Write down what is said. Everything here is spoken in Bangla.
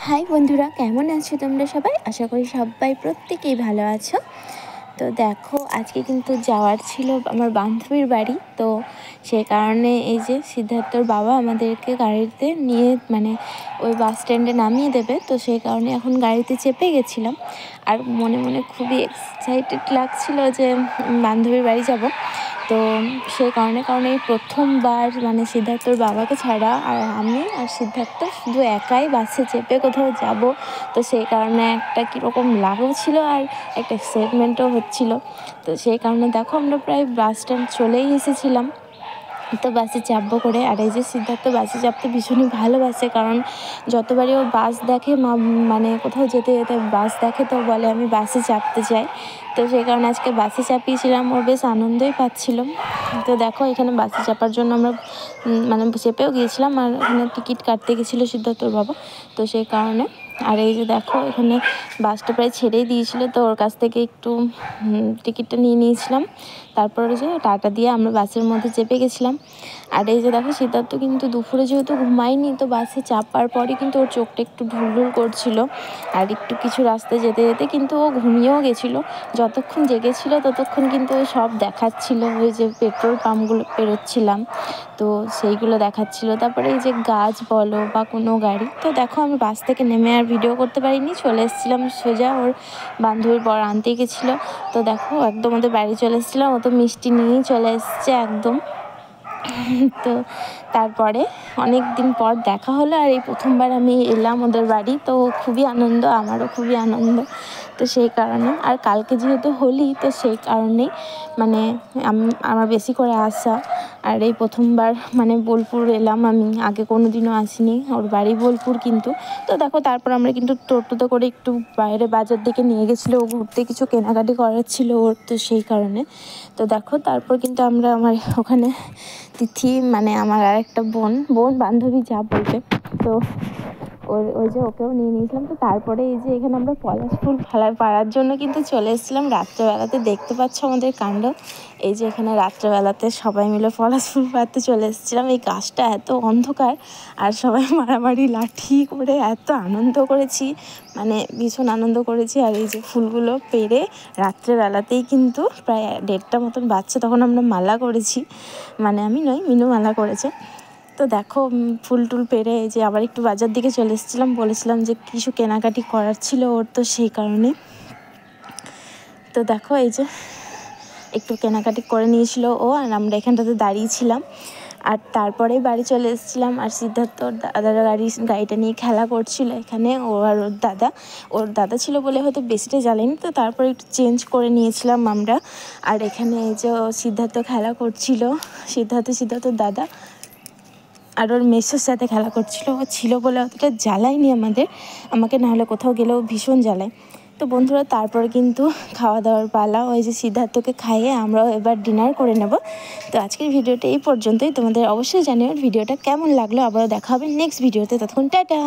হাই বন্ধুরা, কেমন আছো তোমরা সবাই? আশা করি সবাই প্রত্যেকেই ভালো আছো। তো দেখো, আজকে কিন্তু যাওয়ার ছিল আমার বান্ধবীর বাড়ি। তো সেই কারণে এই যে সিদ্ধার্থর বাবা আমাদেরকে গাড়িতে নিয়ে ওই বাস স্ট্যান্ডে নামিয়ে দেবে। তো সেই কারণে এখন গাড়িতে চেপে গেছিলাম। আর মনে মনে খুবই এক্সাইটেড লাগছিল যে বান্ধবীর বাড়ি যাব। তো সেই কারণে এই প্রথমবার সিদ্ধার্থর বাবাকে ছাড়া আর আমি আর সিদ্ধার্থ শুধু একাই বাসে চেপে কোথাও যাব। তো সেই কারণে একটা কীরকম লাগছিল আর একটা এক্সাইটমেন্টও হচ্ছিল। তো সেই কারণে দেখো, আমরা প্রায় বাস স্ট্যান্ড চলেই এসেছিলাম। তো বাসে চাপবো করে, আর এই যে সিদ্ধার্থ বাসে চাপতে ভীষণই ভালোবাসে, কারণ যতবারই ও বাস দেখে কোথাও যেতে যেতে বাস দেখে তো বলে আমি বাসে চাপতে চাই। তো সেই কারণে আজকে বাসে চাপিয়েছিলাম, ও বেশ আনন্দই পাচ্ছিল। তো দেখো, এখানে বাসে চাপার জন্য আমরা চেপেও গিয়েছিলাম, আর এখানে টিকিট কাটতে গেছিলো সিদ্ধার্থর বাবা। তো সেই কারণে আর এই যে দেখো, এখানে বাসটা প্রায় ছেড়েই দিয়েছিলো, তো ওর কাছ থেকে একটু টিকিটটা নিয়ে নিয়েছিলাম। তারপরে যে টাটা দিয়ে আমরা বাসের মধ্যে চেপে গেছিলাম। আর এই যে দেখো, সিদ্ধার্থ কিন্তু দুপুরে যেহেতু ঘুমায়নি, তো বাসে চাপার পরে কিন্তু ওর চোখটা একটু ঢুলঢুল করছিল। আর একটু কিছু রাস্তা যেতে যেতে কিন্তু ও ঘুমিয়েও গেছিলো। যতক্ষণ জেগেছিলো ততক্ষণ কিন্তু ও সব দেখাচ্ছিল, ওই যে পেট্রোল পাম্পগুলো পেরোচ্ছিলাম, তো সেইগুলো দেখাচ্ছিল। তারপরে এই যে গাছ বলো বা কোনো গাড়ি। তো দেখো, আমি বাস থেকে নেমে আর ভিডিও করতে পারিনি, চলে এসেছিলাম সোজা ওর বান্ধবীর বর আনতে গেছিলো। তো দেখো, একদম ওদের বাড়ি চলে এসেছিলাম, ও তো মিষ্টি নিয়েই চলে এসছে একদম। তো তারপরে অনেক দিন পর দেখা হলো, আর এই প্রথমবার আমি এলাম ওদের বাড়ি। তো খুবই আনন্দ, আমারও খুবই আনন্দ। তো সেই কারণে, আর কালকে যেহেতু হোলি, তো সেই কারণেই আমার বেশি করে আসা। আর এই প্রথমবার বোলপুর এলাম, আমি আগে কোনো দিনও আসিনি, ওর বাড়ি বোলপুর কিন্তু। তো দেখো, তারপর আমরা কিন্তু টোটোতে করে একটু বাইরে বাজার দিকে নিয়ে গেছিলো, ও ঘুরতে কিছু কেনাকাটি করার ছিল ওর। তো সেই কারণে তো দেখো, তারপর কিন্তু আমরা আমার ওখানে তিথি আমার আর একটা বোন বান্ধবী যা বলবে, তো ওই যে ওকেও নিয়ে নিয়েছিলাম। তো তারপরে এই যে এখানে আমরা পলাশ ফুল পাড়ার জন্য কিন্তু চলে এসেছিলাম রাত্রেবেলাতে। দেখতে পাচ্ছ আমাদের কাণ্ড। এই যে এখানে রাত্রেবেলাতে সবাই মিলে পলাশ ফুল পাড়তে চলে এসেছিলাম। এই গাছটা এত অন্ধকার, আর সবাই মারামারি লাঠি করে এত আনন্দ করেছি, ভীষণ আনন্দ করেছি। আর এই যে ফুলগুলো পেড়ে রাত্রেবেলাতেই কিন্তু প্রায় 1:30 মতন বাজছে, তখন আমরা মালা করেছি, আমি নয়, মিনু মালা করেছে। তো দেখো, ফুল টুল পেরে এই যে আবার একটু বাজার দিকে চলে এসেছিলাম, বলেছিলাম যে কিছু কেনাকাটি করার ছিল ওর। তো সেই কারণে তো দেখো, এই যে একটু কেনাকাটি করে নিয়েছিল ও, আর আমরা এখানটাতে দাঁড়িয়েছিলাম। আর তারপরে বাড়ি চলে এসেছিলাম, আর সিদ্ধার্থ ওর দাদার গাড়িটা নিয়ে খেলা করছিল এখানে। ও আর ওর দাদা ছিল বলে হয়তো বেশিটা জ্বালেনি, তো তারপরে একটু চেঞ্জ করে নিয়েছিলাম আমরা। আর এখানে এই যে সিদ্ধার্থ খেলা করছিল, সিদ্ধার্থর দাদা আর ওর মেসোর সাথে খেলা করছিল। ও ছিল বলে অতটা জ্বালায়নি আমাকে, নাহলে কোথাও গেলেও ভীষণ জ্বালায়। তো বন্ধুরা, তারপরে কিন্তু খাওয়া দাওয়ার পালা। ওই যে সিদ্ধার্থকে খাইয়ে আমরাও এবার ডিনার করে নেব। তো আজকের ভিডিওটা এই পর্যন্তই। তোমাদের অবশ্যই জানিও ভিডিওটা কেমন লাগলো। আবারও দেখা হবে নেক্সট ভিডিওতে। ততক্ষণ টাটা।